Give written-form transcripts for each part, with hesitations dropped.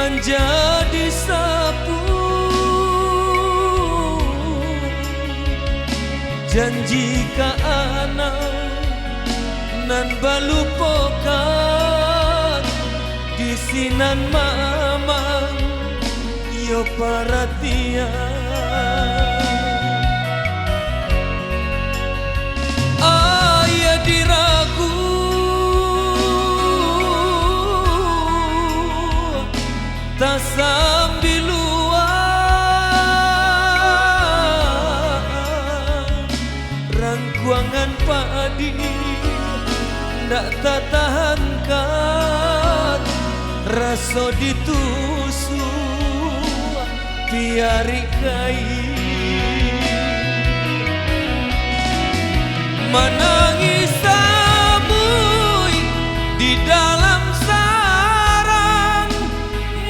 menjadi sapu, janji ka anak nan balupokan di sinan mamang yo perhatian. Ayah diragu tak sambil luar rangkuangan padi ndak tahankan rasa ditusuk piari kai menangis samui di dalam sarang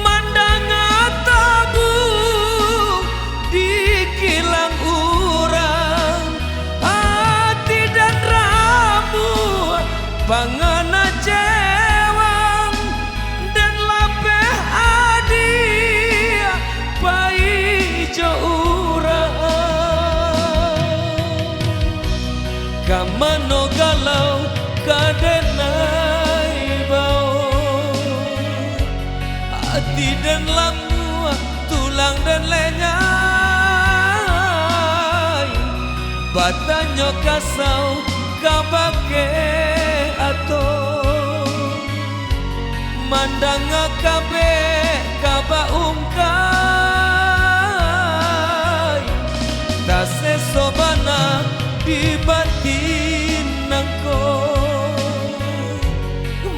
mandang tabu di kilang urang hati dan ramu pangana cewang dan lapeh adi pai jo urang kamano galau kadenai bau hati dan lambu tulang dan lenyai batanyo kasau kabake ato mandang kabe kaba ungkai tase sobana di batin nangko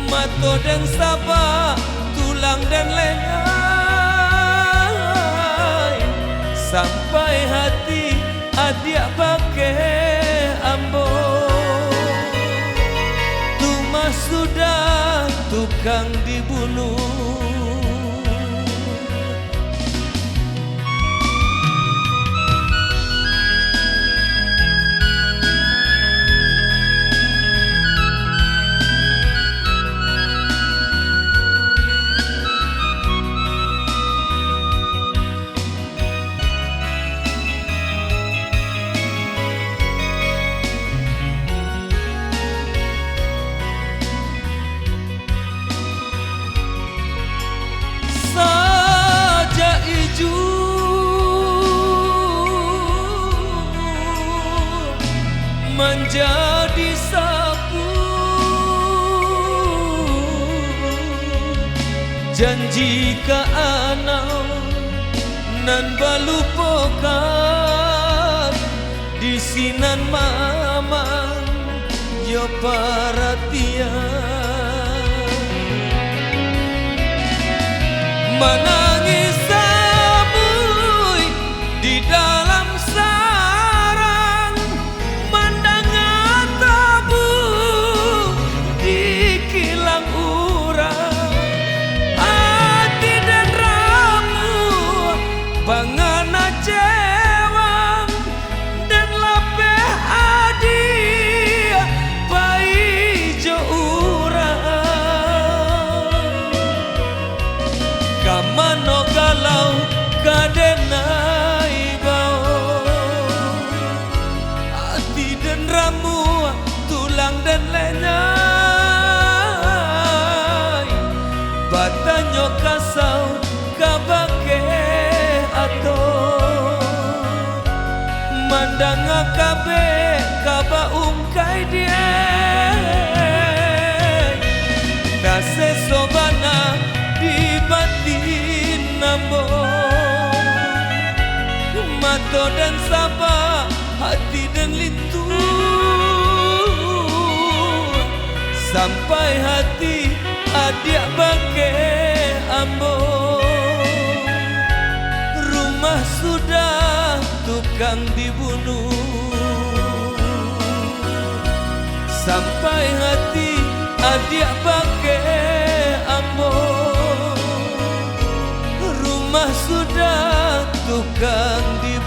mato dan sabah tulang dan lenyai sampai hati adia pakai ambo Tuma sudah tukang dibunuh. Menjadi sapu, janji ka anak nan balupokan di sinan mamang yo perhatian menangis samui di dalam sarang mandang tabu di kilang urang hati dan ramu pangana cewang dan lapeh adi pai jo urang kamano galau kadenai bau hati dan ramu tulang dan lenyai batanyo kasau kabake ato mandang kabe kaba ungkai dia kase sobana di batin nambo mato dan sabah hati dan lintu sampai hati adia bake ambo rumah sudah tukang dibunuh sampai hati adia bake ambo rumah sudah tukang dibunuh.